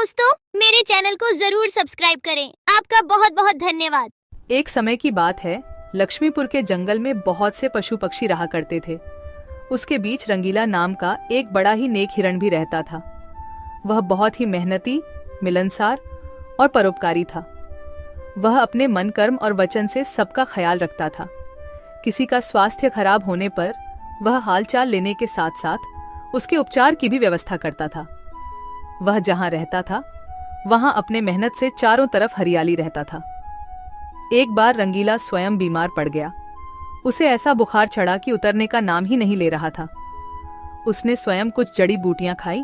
दोस्तों, मेरे चैनल को जरूर सब्सक्राइब करें। आपका बहुत बहुत धन्यवाद। एक समय की बात है, लक्ष्मीपुर के जंगल में बहुत से पशु पक्षी रहा करते थे। उसके बीच रंगीला नाम का एक बड़ा ही नेक हिरण भी रहता था। वह बहुत ही मेहनती, मिलनसार और परोपकारी था। वह अपने मन, कर्म और वचन से सबका ख्याल रखता था। किसी का स्वास्थ्य खराब होने पर वह हालचाल लेने के साथ साथ उसके उपचार की भी व्यवस्था करता था। वह जहां रहता था वहां अपने मेहनत से चारों तरफ हरियाली रहता था। एक बार रंगीला स्वयं बीमार पड़ गया। उसे ऐसा बुखार चढ़ा कि उतरने का नाम ही नहीं ले रहा था। उसने स्वयं कुछ जड़ी बूटियां खाई,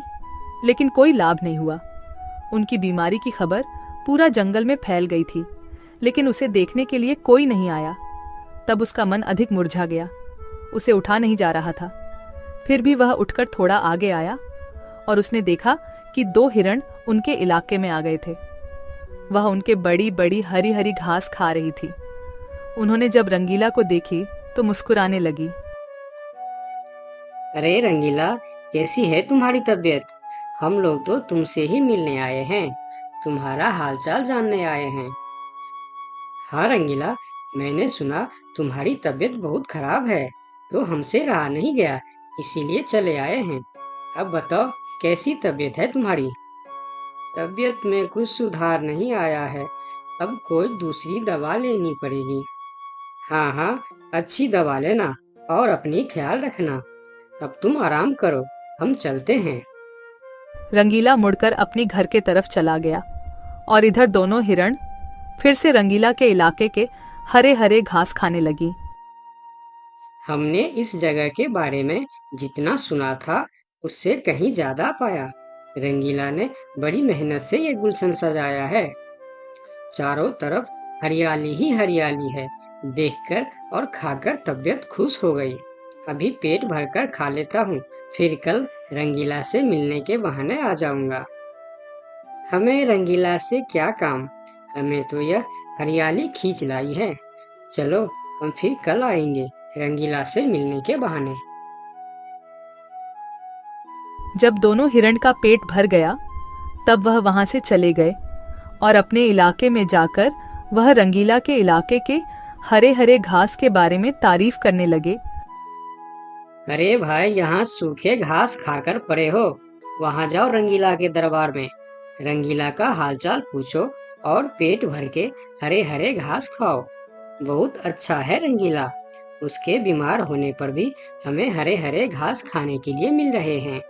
लेकिन कोई लाभ नहीं हुआ। उनकी बीमारी की खबर पूरा जंगल में फैल गई थी, लेकिन उसे देखने के लिए कोई नहीं आया। तब उसका मन अधिक मुरझा गया। उसे उठा नहीं जा रहा था। फिर भी वह उठकर थोड़ा आगे आया और उसने देखा कि 2 हिरण उनके इलाके में आ गए थे। वह उनके बड़ी बड़ी हरी हरी घास खा रही थी। उन्होंने जब रंगीला को देखी तो मुस्कुराने लगी। अरे रंगीला, कैसी है तुम्हारी तबीयत? हम लोग तो तुमसे ही मिलने आए हैं, तुम्हारा हालचाल जानने आए हैं। हाँ रंगीला, मैंने सुना तुम्हारी तबीयत बहुत खराब है, तो हमसे रहा नहीं गया, इसीलिए चले आए हैं। अब बताओ, कैसी तबीयत है तुम्हारी? तबीयत में कुछ सुधार नहीं आया है, अब कोई दूसरी दवा लेनी पड़ेगी। हाँ हाँ, अच्छी दवा लेना और अपनी ख्याल रखना। अब तुम आराम करो, हम चलते हैं। रंगीला मुड़कर अपनी घर के तरफ चला गया और इधर दोनों हिरण फिर से रंगीला के इलाके के हरे हरे घास खाने लगी। हमने इस जगह के बारे में जितना सुना था उससे कहीं ज्यादा पाया। रंगीला ने बड़ी मेहनत से ये गुलशन सजाया है। चारों तरफ हरियाली ही हरियाली है। देखकर और खाकर तबीयत खुश हो गई। अभी पेट भरकर खा लेता हूँ, फिर कल रंगीला से मिलने के बहाने आ जाऊंगा। हमें रंगीला से क्या काम, हमें तो यह हरियाली खींच लाई है। चलो, हम फिर कल आएंगे रंगीला से मिलने के बहाने। जब दोनों हिरण का पेट भर गया तब वह वहां से चले गए और अपने इलाके में जाकर वह रंगीला के इलाके के हरे हरे घास के बारे में तारीफ करने लगे। अरे भाई, यहाँ सूखे घास खाकर पड़े हो, वहाँ जाओ रंगीला के दरबार में, रंगीला का हालचाल पूछो और पेट भर के हरे हरे घास खाओ। बहुत अच्छा है रंगीला, उसके बीमार होने पर भी हमें हरे हरे घास खाने के लिए मिल रहे हैं।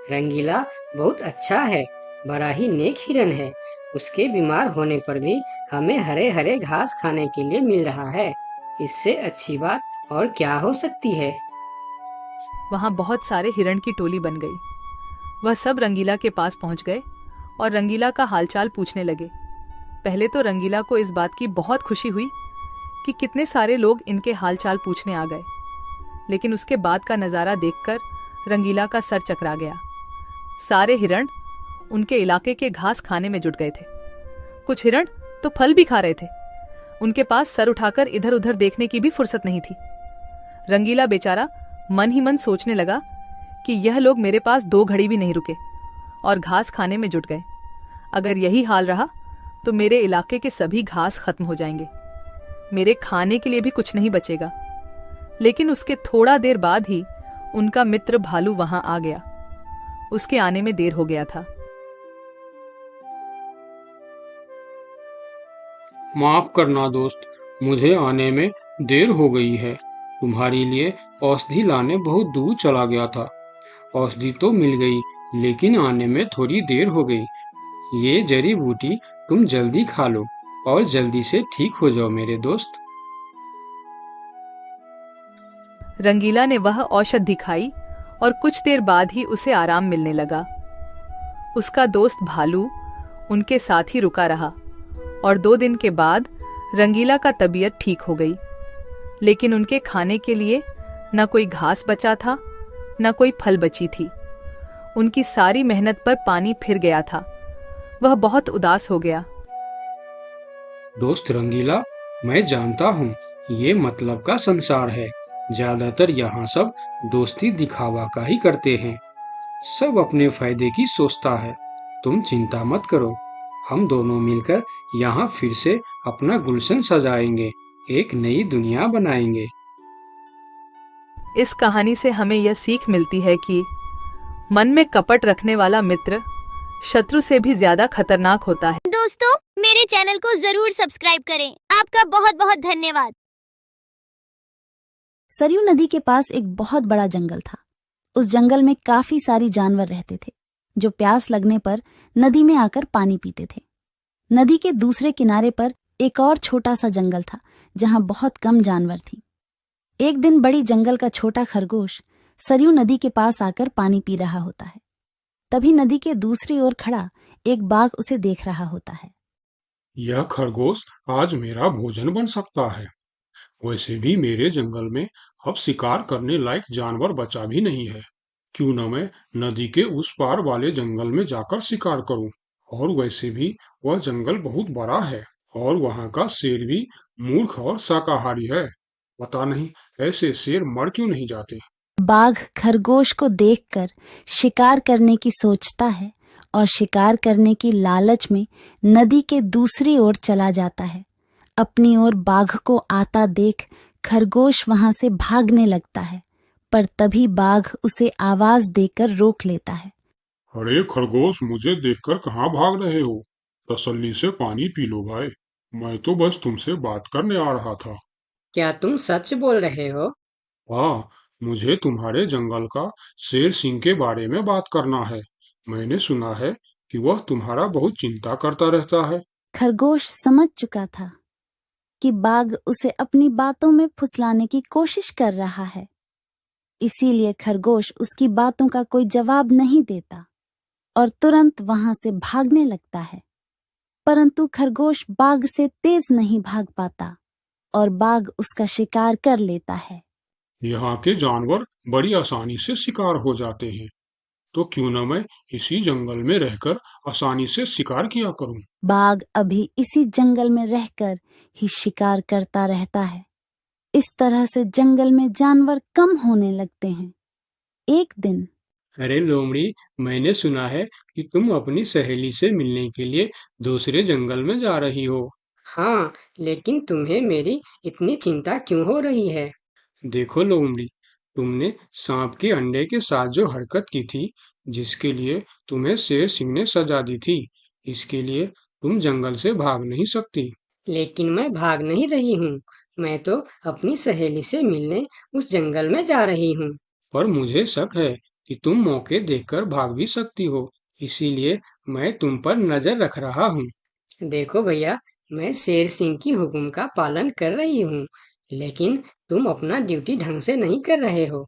रंगीला बहुत अच्छा है, बड़ा ही नेक हिरन है, उसके बीमार होने पर भी हमें हरे हरे घास खाने के लिए मिल रहा है। इससे अच्छी बात और क्या हो सकती है। वहां बहुत सारे हिरण की टोली बन गई। वह सब रंगीला के पास पहुंच गए और रंगीला का हालचाल पूछने लगे। पहले तो रंगीला को इस बात की बहुत खुशी हुई कि कितने सारे लोग इनके हालचाल पूछने आ गए, लेकिन उसके बाद का नज़ारा देखकर रंगीला का सर चकरा गया। सारे हिरण उनके इलाके के घास खाने में जुट गए थे। कुछ हिरण तो फल भी खा रहे थे। उनके पास सर उठाकर इधर उधर देखने की भी फुर्सत नहीं थी। रंगीला बेचारा मन ही मन सोचने लगा कि यह लोग मेरे पास 2 घड़ी भी नहीं रुके और घास खाने में जुट गए। अगर यही हाल रहा तो मेरे इलाके के सभी घास खत्म हो जाएंगे, मेरे खाने के लिए भी कुछ नहीं बचेगा। लेकिन उसके थोड़ा देर बाद ही उनका मित्र भालू वहां आ गया। उसके आने में देर हो गया था। माफ करना दोस्त, मुझे आने में देर हो गई है। तुम्हारे लिए औषधि लाने बहुत दूर चला गया था। औषधि तो मिल गई, लेकिन आने में थोड़ी देर हो गई। ये जड़ी बूटी तुम जल्दी खा लो और जल्दी से ठीक हो जाओ मेरे दोस्त। रंगीला ने वह औषधि खाई और कुछ देर बाद ही उसे आराम मिलने लगा। उसका दोस्त भालू उनके साथ ही रुका रहा और 2 दिन के बाद रंगीला का तबीयत ठीक हो गई। लेकिन उनके खाने के लिए न कोई घास बचा था, न कोई फल बची थी। उनकी सारी मेहनत पर पानी फिर गया था। वह बहुत उदास हो गया। दोस्त रंगीला, मैं जानता हूँ ये मतलब का संसार है। ज्यादातर यहाँ सब दोस्ती दिखावा का ही करते हैं। सब अपने फायदे की सोचता है। तुम चिंता मत करो, हम दोनों मिलकर यहाँ फिर से अपना गुलशन सजाएंगे, एक नई दुनिया बनाएंगे। इस कहानी से हमें यह सीख मिलती है कि मन में कपट रखने वाला मित्र शत्रु से भी ज्यादा खतरनाक होता है। दोस्तों, मेरे चैनल को जरूर सब्सक्राइब करें। आपका बहुत बहुत धन्यवाद। सरयू नदी के पास एक बहुत बड़ा जंगल था। उस जंगल में काफी सारी जानवर रहते थे जो प्यास लगने पर नदी में आकर पानी पीते थे। नदी के दूसरे किनारे पर एक और छोटा सा जंगल था जहां बहुत कम जानवर थी। एक दिन बड़ी जंगल का छोटा खरगोश सरयू नदी के पास आकर पानी पी रहा होता है। तभी नदी के दूसरी ओर खड़ा एक बाघ उसे देख रहा होता है। यह खरगोश आज मेरा भोजन बन सकता है। वैसे भी मेरे जंगल में अब शिकार करने लायक जानवर बचा भी नहीं है। क्यों न मैं नदी के उस पार वाले जंगल में जाकर शिकार करूं। और वैसे भी वह जंगल बहुत बड़ा है और वहां का शेर भी मूर्ख और शाकाहारी है। पता नहीं ऐसे शेर मर क्यों नहीं जाते। बाघ खरगोश को देखकर शिकार करने की सोचता है और शिकार करने की लालच में नदी के दूसरी ओर चला जाता है। अपनी ओर बाघ को आता देख खरगोश वहां से भागने लगता है, पर तभी बाघ उसे आवाज देकर रोक लेता है। अरे खरगोश, मुझे देखकर कहाँ भाग रहे हो? तसल्ली से पानी पी लो भाई। मैं तो बस तुमसे बात करने आ रहा था। क्या तुम सच बोल रहे हो? हाँ, मुझे तुम्हारे जंगल का शेर सिंह के बारे में बात करना है। मैंने सुना है कि वह तुम्हारा बहुत चिंता करता रहता है। खरगोश समझ चुका था कि बाघ उसे अपनी बातों में फुसलाने की कोशिश कर रहा है। इसीलिए खरगोश उसकी बातों का कोई जवाब नहीं देता और तुरंत वहां से भागने लगता है। परंतु खरगोश बाघ से तेज नहीं भाग पाता और बाघ उसका शिकार कर लेता है। यहाँ के जानवर बड़ी आसानी से शिकार हो जाते हैं, तो क्यों न मैं इसी जंगल में रहकर आसानी से शिकार किया करूं। बाघ अभी इसी जंगल में रहकर ही शिकार करता रहता है। इस तरह से जंगल में जानवर कम होने लगते हैं। एक दिन अरे लोमड़ी, मैंने सुना है कि तुम अपनी सहेली से मिलने के लिए दूसरे जंगल में जा रही हो। हाँ, लेकिन तुम्हें मेरी इतनी चिंता क्यों हो रही है? देखो लोमड़ी, तुमने सांप के अंडे के साथ जो हरकत की थी, जिसके लिए तुम्हें शेर सिंह ने सजा दी थी, इसके लिए तुम जंगल से भाग नहीं सकती। लेकिन मैं भाग नहीं रही हूँ। मैं तो अपनी सहेली से मिलने उस जंगल में जा रही हूँ। पर मुझे शक है कि तुम मौके देखकर भाग भी सकती हो, इसीलिए मैं तुम पर नजर रख रहा हूँ। देखो भैया, मैं शेर सिंह की हुक्म का पालन कर रही हूँ, लेकिन तुम अपना ड्यूटी ढंग से नहीं कर रहे हो।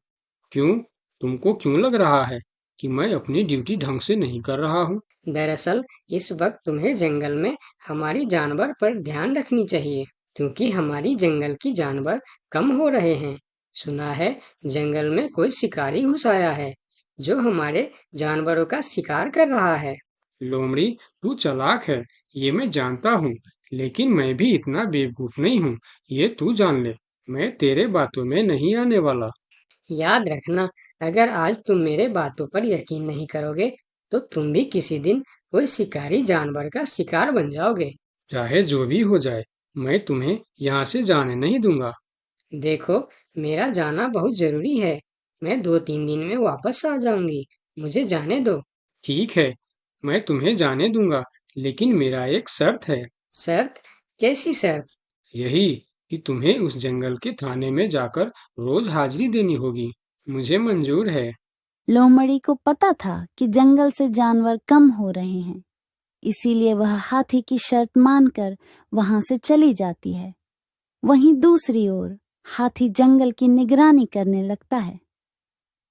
क्यों? तुमको क्यों लग रहा है कि मैं अपनी ड्यूटी ढंग से नहीं कर रहा हूँ? दरअसल इस वक्त तुम्हें जंगल में हमारी जानवर पर ध्यान रखनी चाहिए, क्योंकि हमारी जंगल की जानवर कम हो रहे हैं। सुना है जंगल में कोई शिकारी घुस आया है जो हमारे जानवरों का शिकार कर रहा है। लोमड़ी, तू चालाक है, ये मैं जानता हूँ, लेकिन मैं भी इतना बेवकूफ नहीं हूँ, ये तू जान ले। मैं तेरे बातों में नहीं आने वाला। याद रखना, अगर आज तुम मेरे बातों पर यकीन नहीं करोगे तो तुम भी किसी दिन कोई शिकारी जानवर का शिकार बन जाओगे। चाहे जो भी हो जाए, मैं तुम्हें यहाँ से जाने नहीं दूंगा। देखो, मेरा जाना बहुत जरूरी है। मैं 2-3 दिन में वापस आ जाऊंगी। मुझे जाने दो। ठीक है, मैं तुम्हें जाने दूंगा, लेकिन मेरा एक शर्त है। शर्त? कैसी शर्त? यही कि तुम्हें उस जंगल के थाने में जाकर रोज हाजिरी देनी होगी। मुझे मंजूर है। लोमड़ी को पता था कि जंगल से जानवर कम हो रहे हैं, इसीलिए वह हाथी की शर्त मानकर वहां से चली जाती है। वहीं दूसरी ओर हाथी जंगल की निगरानी करने लगता है।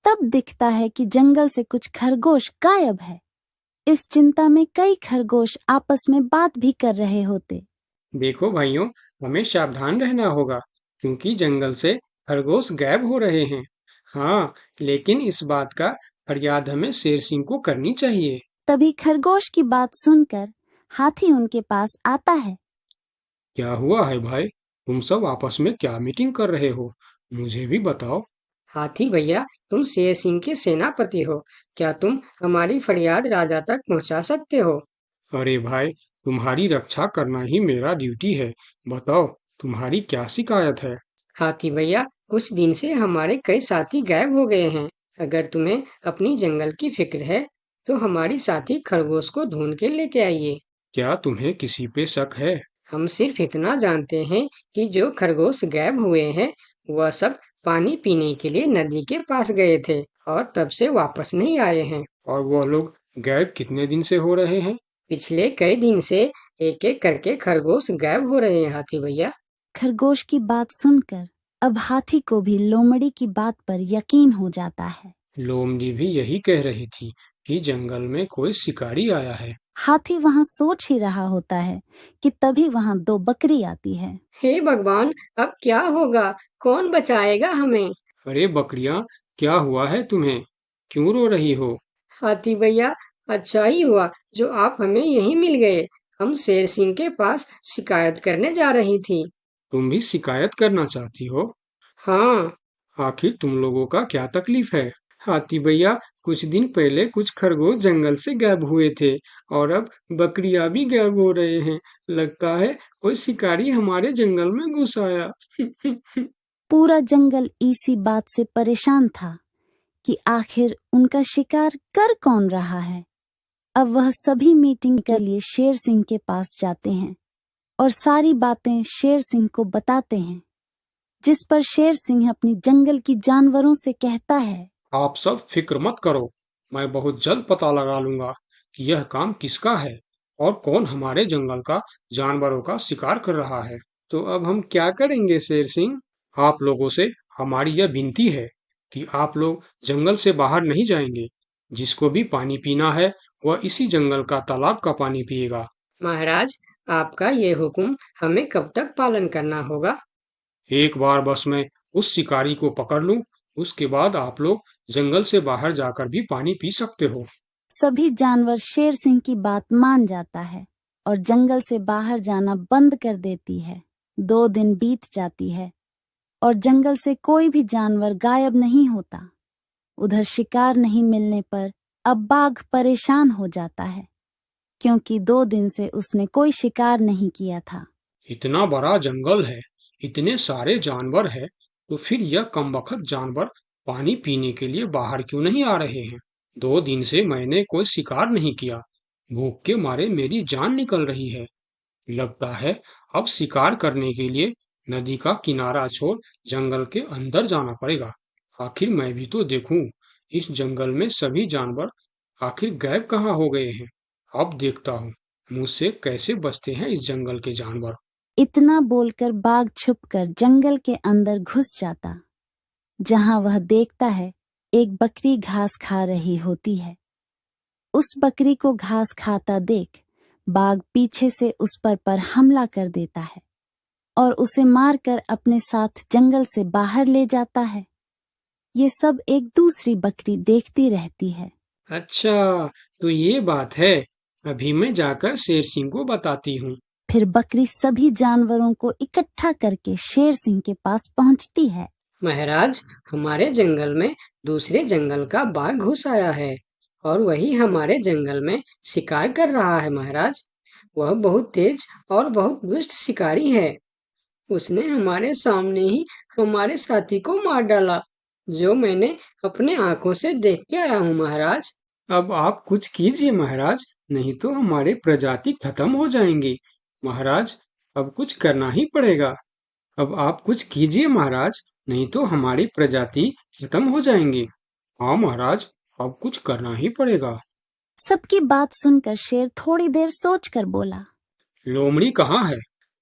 तब दिखता है कि जंगल से कुछ खरगोश गायब है। इस चिंता में कई खरगोश आपस में बात भी कर रहे होते। देखो भाइयों, हमें सावधान रहना होगा, क्योंकि जंगल से खरगोश गायब हो रहे हैं। हाँ, लेकिन इस बात का फरियाद हमें शेर सिंह को करनी चाहिए। तभी खरगोश की बात सुनकर हाथी उनके पास आता है। क्या हुआ है भाई? तुम सब आपस में क्या मीटिंग कर रहे हो? मुझे भी बताओ। हाथी भैया, तुम शेर सिंह के सेनापति हो, क्या तुम हमारी फरियाद राजा तक पहुंचा सकते हो? अरे भाई, तुम्हारी रक्षा करना ही मेरा ड्यूटी है। बताओ, तुम्हारी क्या शिकायत है? हाथी भैया, कुछ दिन से हमारे कई साथी गायब हो गए हैं। अगर तुम्हें अपनी जंगल की फिक्र है तो हमारी साथी खरगोश को ढूंढ के लेके आइए। क्या तुम्हें किसी पे शक है? हम सिर्फ इतना जानते हैं कि जो खरगोश गायब हुए हैं वह सब पानी पीने के लिए नदी के पास गए थे और तब से वापस नहीं आए हैं। और वह लोग गायब कितने दिन से हो रहे हैं? पिछले कई दिन से एक एक करके खरगोश गायब हो रहे हैं हाथी भैया। खरगोश की बात सुनकर अब हाथी को भी लोमड़ी की बात पर यकीन हो जाता है। लोमड़ी भी यही कह रही थी कि जंगल में कोई शिकारी आया है। हाथी वहाँ सोच ही रहा होता है कि तभी वहाँ 2 बकरी आती है। हे भगवान, अब क्या होगा? कौन बचाएगा हमें? अरे बकरियां, क्या हुआ है तुम्हें? क्यों रो रही हो? हाथी भैया, अच्छा ही हुआ जो आप हमें यहीं मिल गए। हम शेर सिंह के पास शिकायत करने जा रही थी। तुम भी शिकायत करना चाहती हो? हाँ, आखिर तुम लोगों का क्या तकलीफ है? हाथी भैया, कुछ दिन पहले कुछ खरगोश जंगल से गायब हुए थे और अब बकरियां भी गायब हो रहे हैं। लगता है कोई शिकारी हमारे जंगल में घुस आया। पूरा जंगल इसी बात से परेशान था कि आखिर उनका शिकार कर कौन रहा है। अब वह सभी मीटिंग के लिए शेर सिंह के पास जाते हैं और सारी बातें शेर सिंह को बताते हैं, जिस पर शेर सिंह अपनी जंगल की जानवरों से कहता है, आप सब फिक्र मत करो, मैं बहुत जल्द पता लगा लूंगा कि यह काम किसका है और कौन हमारे जंगल का जानवरों का शिकार कर रहा है। तो अब हम क्या करेंगे शेर सिंह? आप लोगों से हमारी यह विनती है कि आप लोग जंगल से बाहर नहीं जाएंगे। जिसको भी पानी पीना है वह इसी जंगल का तालाब का पानी पिएगा। महाराज, आपका ये हुक्म हमें कब तक पालन करना होगा? एक बार बस मैं उस शिकारी को पकड़ लूं, उसके बाद आप लोग जंगल से बाहर जाकर भी पानी पी सकते हो। सभी जानवर शेर सिंह की बात मान जाता है और जंगल से बाहर जाना बंद कर देती है। 2 दिन बीत जाती है और जंगल से कोई भी जानवर गायब नहीं होता। उधर शिकार नहीं मिलने पर अब बाघ परेशान हो जाता है, क्योंकि 2 दिन से उसने कोई शिकार नहीं किया था। इतना बड़ा जंगल है, इतने सारे जानवर है, तो फिर यह कमबख्त जानवर पानी पीने के लिए बाहर क्यों नहीं आ रहे हैं? 2 दिन से मैंने कोई शिकार नहीं किया, भूख के मारे मेरी जान निकल रही है। लगता है अब शिकार करने के लिए नदी का किनारा छोड़ जंगल के अंदर जाना पड़ेगा। आखिर मैं भी तो देखूं, इस जंगल में सभी जानवर आखिर गायब कहाँ हो गए हैं। अब देखता हूँ मुझसे कैसे बचते हैं इस जंगल के जानवर। इतना बोलकर बाघ छुपकर जंगल के अंदर घुस जाता, जहां वह देखता है एक बकरी घास खा रही होती है। उस बकरी को घास खाता देख बाघ पीछे से उस पर हमला कर देता है और उसे मारकर अपने साथ जंगल से बाहर ले जाता है। ये सब एक दूसरी बकरी देखती रहती है। अच्छा, तो ये बात है। अभी मैं जाकर शेर सिंह को बताती हूँ। फिर बकरी सभी जानवरों को इकट्ठा करके शेर सिंह के पास पहुंचती है। महाराज, हमारे जंगल में दूसरे जंगल का बाघ घुस आया है और वही हमारे जंगल में शिकार कर रहा है। महाराज, वह बहुत तेज और बहुत दुष्ट शिकारी है। उसने हमारे सामने ही हमारे साथी को मार डाला, जो मैंने अपने आंखों से देख के आया हूँ। महाराज, अब आप कुछ कीजिए महाराज, नहीं तो हमारे प्रजाति खत्म हो जाएंगी। महाराज, अब कुछ करना ही पड़ेगा। अब आप कुछ कीजिए महाराज, नहीं तो हमारी प्रजाति खत्म हो जाएंगी। हाँ महाराज, अब कुछ करना ही पड़ेगा। सबकी बात सुनकर शेर थोड़ी देर सोचकर बोला, लोमड़ी कहाँ है?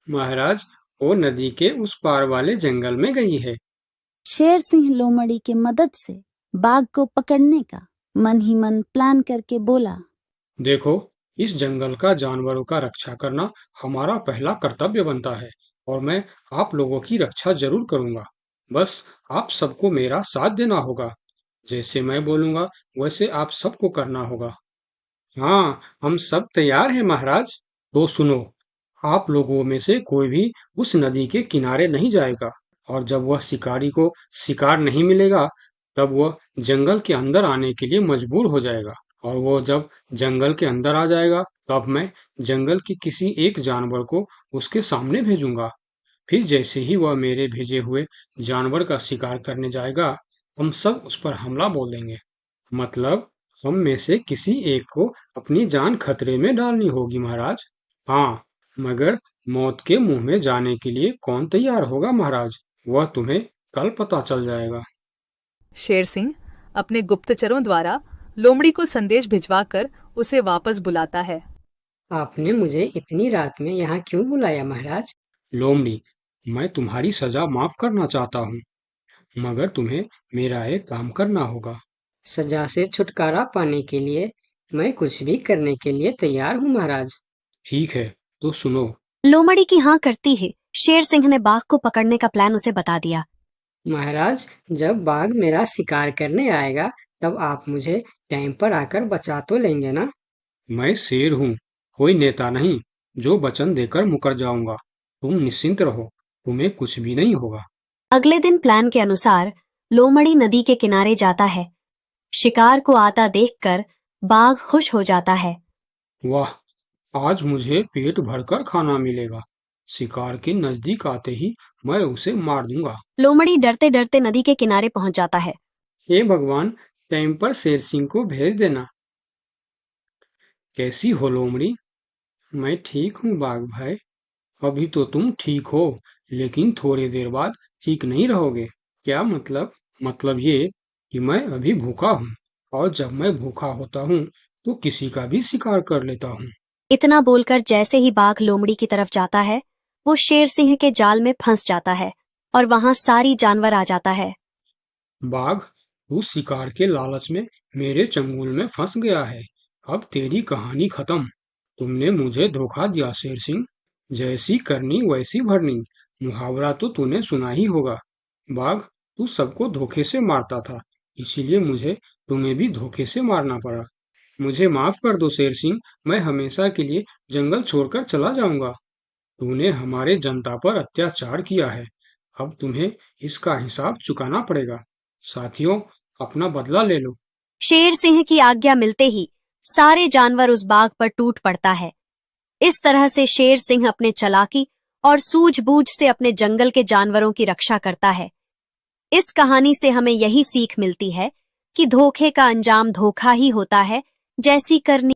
महाराज, वो नदी के उस पार वाले जंगल में गई है। शेर सिंह लोमड़ी के मदद से बाघ को पकड़ने का मन ही मन प्लान करके बोला, देखो, इस जंगल का जानवरों का रक्षा करना हमारा पहला कर्तव्य बनता है और मैं आप लोगों की रक्षा जरूर करूंगा। बस आप सबको मेरा साथ देना होगा। जैसे मैं बोलूंगा वैसे आप सबको करना होगा। हाँ, हम सब तैयार हैं महाराज। तो सुनो, आप लोगों में से कोई भी उस नदी के किनारे नहीं जाएगा। और जब वह शिकारी को शिकार नहीं मिलेगा तब वह जंगल के अंदर आने के लिए मजबूर हो जाएगा, और वो जब जंगल के अंदर आ जाएगा तब मैं जंगल के किसी एक जानवर को उसके सामने भेजूंगा। फिर जैसे ही वह मेरे भेजे हुए जानवर का शिकार करने जाएगा, हम सब उस पर हमला बोल देंगे। मतलब हम में से किसी एक को अपनी जान खतरे में डालनी होगी महाराज। हाँ, मगर मौत के मुंह में जाने के लिए कौन तैयार होगा महाराज, वह तुम्हें कल पता चल जाएगा। शेर सिंह अपने गुप्तचरों द्वारा लोमड़ी को संदेश भिजवाकर उसे वापस बुलाता है। आपने मुझे इतनी रात में यहाँ क्यों बुलाया महाराज? लोमड़ी, मैं तुम्हारी सजा माफ करना चाहता हूँ, मगर तुम्हें मेरा एक काम करना होगा। सजा से छुटकारा पाने के लिए मैं कुछ भी करने के लिए तैयार हूँ महाराज। ठीक है, तो सुनो। लोमड़ी की हाँ करती ही शेर सिंह ने बाघ को पकड़ने का प्लान उसे बता दिया। महाराज, जब बाघ मेरा शिकार करने आएगा तब आप मुझे टाइम पर आकर बचा तो लेंगे ना? मैं शेर हूँ, कोई नेता नहीं जो वचन देकर मुकर जाऊंगा। तुम निश्चिंत रहो, तुम्हें कुछ भी नहीं होगा। अगले दिन प्लान के अनुसार लोमड़ी नदी के किनारे जाता है। शिकार को आता देखकर बाघ खुश हो जाता है। वाह, आज मुझे पेट भरकर खाना मिलेगा। शिकार के नजदीक आते ही मैं उसे मार दूंगा। लोमड़ी डरते डरते नदी के किनारे पहुंच जाता है। हे भगवान, टाइम पर शेर सिंह को भेज देना। कैसी हो लोमड़ी? मैं ठीक हूँ बाघ भाई। अभी तो तुम ठीक हो, लेकिन थोड़ी देर बाद ठीक नहीं रहोगे। क्या मतलब? मतलब ये कि मैं अभी भूखा हूँ, और जब मैं भूखा होता हूँ तो किसी का भी शिकार कर लेता हूँ। इतना बोलकर जैसे ही बाघ लोमड़ी की तरफ जाता है, वो शेर सिंह के जाल में फंस जाता है और वहां सारी जानवर आ जाता है। बाघ, तू शिकार के लालच में मेरे चंगुल में फंस गया है। अब तेरी कहानी खत्म। तुमने मुझे धोखा दिया शेर सिंह। जैसी करनी वैसी भरनी, मुहावरा तो तूने सुना ही होगा। बाघ, तू सबको धोखे से मारता था, इसीलिए मुझे तुम्हें भी धोखे से मारना पड़ा। मुझे माफ कर दो शेर सिंह, मैं हमेशा के लिए जंगल छोड़कर चला जाऊंगा। तूने हमारे जनता पर अत्याचार किया है, अब तुम्हें इसका हिसाब चुकाना पड़ेगा। साथियों, अपना बदला ले लो। शेर सिंह की आज्ञा मिलते ही सारे जानवर उस बाघ पर टूट पड़ता है। इस तरह से शेर सिंह अपने चालाकी और सूझबूझ से अपने जंगल के जानवरों की रक्षा करता है। इस कहानी से हमें यही सीख मिलती है कि धोखे का अंजाम धोखा ही होता है, जैसी करनी